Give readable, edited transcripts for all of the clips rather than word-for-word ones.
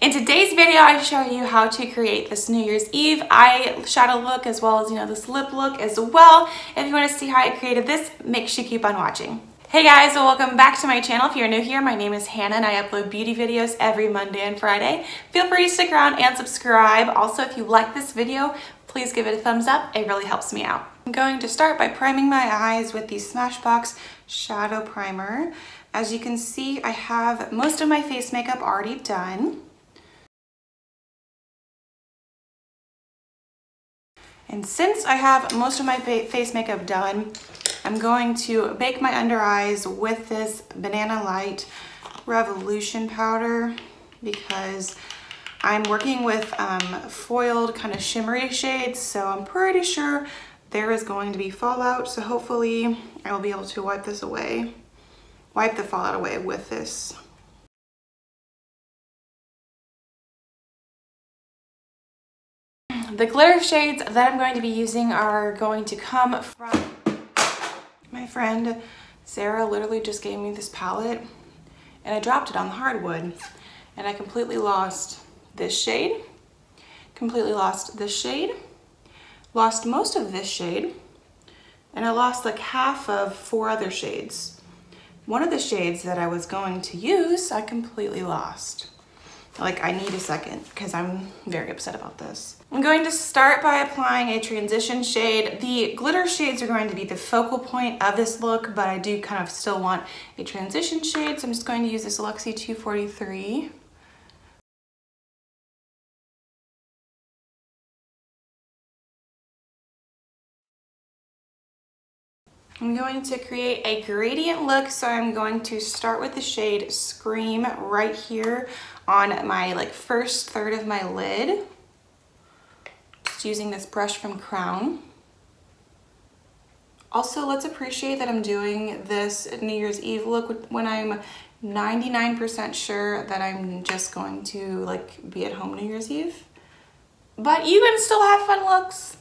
In today's video, I show you how to create this New Year's Eve eyeshadow look as well as, this lip look as well. If you want to see how I created this, make sure you keep on watching. Hey guys, welcome back to my channel. If you're new here, my name is Hannah and I upload beauty videos every Monday and Friday. Feel free to stick around and subscribe. Also, if you like this video, please give it a thumbs up. It really helps me out. I'm going to start by priming my eyes with the Smashbox Shadow Primer. As you can see, I have most of my face makeup already done. And since I have most of my face makeup done, I'm going to bake my under eyes with this Banana Light Revolution powder because I'm working with foiled kind of shimmery shades, so I'm pretty sure there is going to be fallout, so hopefully I will be able to wipe the fallout away with this. The glitter shades that I'm going to be using are going to come from my friend Sarah. Literally just gave me this palette and I dropped it on the hardwood and I completely lost this shade, lost most of this shade, and I lost like half of 4 other shades. One of the shades that I was going to use, I completely lost. Like, I need a second because I'm very upset about this. I'm going to start by applying a transition shade. The glitter shades are going to be the focal point of this look, but I do kind of still want a transition shade, so I'm just going to use this Luxie 243. I'm going to create a gradient look, so I'm going to start with the shade Scream right here on my first third of my lid. Just using this brush from Crown. Also, let's appreciate that I'm doing this New Year's Eve look when I'm 99% sure that I'm just going to be at home New Year's Eve. But you can still have fun looks.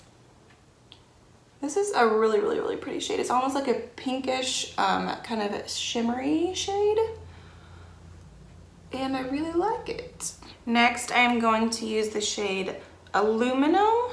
This is a really, really, really pretty shade. It's almost like a pinkish, kind of shimmery shade. And I really like it. Next, I'm going to use the shade Aluminum.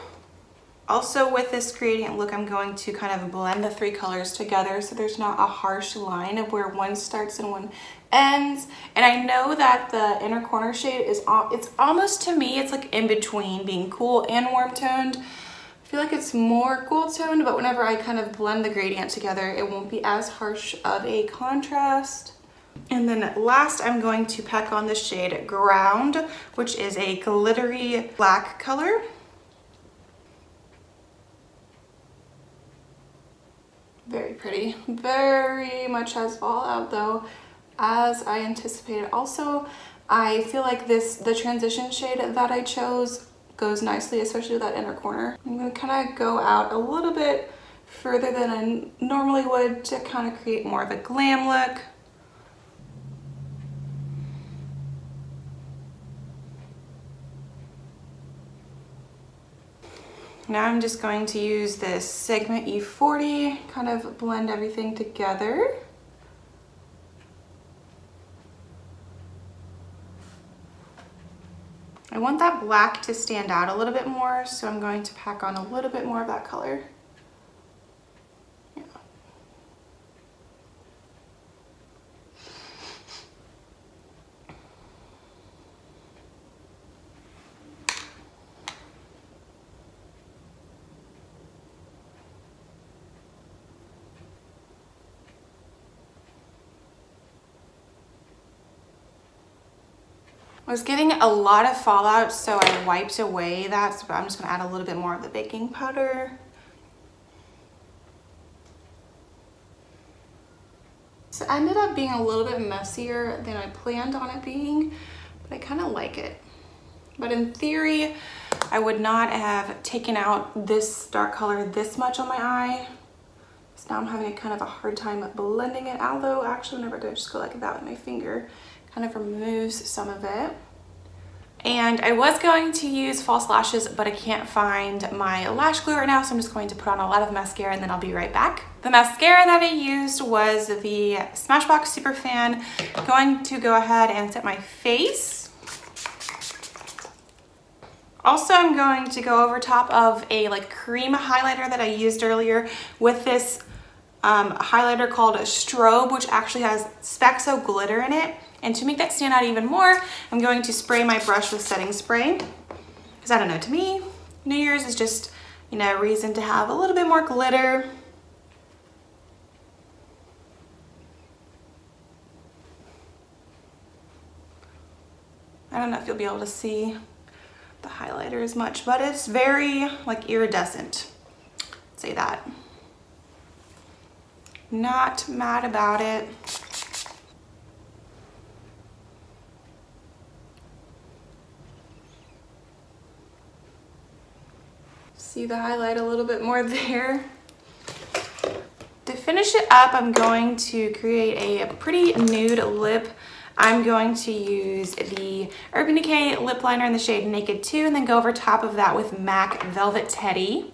Also with this gradient look, I'm going to kind of blend the 3 colors together so there's not a harsh line of where one starts and one ends. And I know that the inner corner shade is, it's almost, to me, it's like in between being cool and warm toned. I feel like it's more cool toned, but whenever I kind of blend the gradient together, it won't be as harsh of a contrast. And then last, I'm going to pack on the shade Ground, which is a glittery black color. Very pretty. Very much has fallout though, as I anticipated. Also, I feel like the transition shade that I chose goes nicely, especially with that inner corner. I'm gonna kind of go out a little bit further than I normally would to kind of create more of a glam look. Now I'm just going to use this Sigma E40, kind of blend everything together. I want that black to stand out a little bit more, so I'm going to pack on a little bit more of that color. Yeah. I was getting a lot of fallout, so I wiped away that, so I'm just gonna add a little bit more of the baking powder. So it ended up being a little bit messier than I planned on it being, but I kind of like it. But in theory, I would not have taken out this dark color this much on my eye. So now I'm having a kind of a hard time blending it, although actually whenever I just go like that with my finger, kind of removes some of it. And I was going to use false lashes, but I can't find my lash glue right now, so I'm just going to put on a lot of mascara and then I'll be right back. The mascara that I used was the Smashbox Superfan. I'm going to go ahead and set my face. Also, I'm going to go over top of a like cream highlighter that I used earlier with this highlighter called Strobe, which actually has Spexo glitter in it. And to make that stand out even more, I'm going to spray my brush with setting spray. Because I don't know, to me, New Year's is just, you know, a reason to have a little bit more glitter. I don't know if you'll be able to see the highlighter as much, but it's very like iridescent. I'd say that. Not mad about it. See the highlight a little bit more there. To finish it up, I'm going to create a pretty nude lip. I'm going to use the Urban Decay lip liner in the shade Naked 2 and then go over top of that with MAC Velvet Teddy.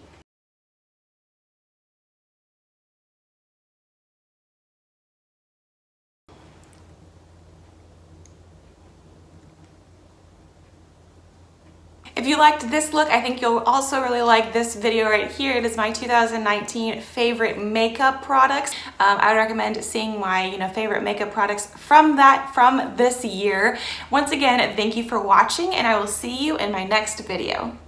If you liked this look, I think you'll also really like this video right here. It is my 2019 favorite makeup products. I would recommend seeing my favorite makeup products from this year. Once again, thank you for watching, and I will see you in my next video.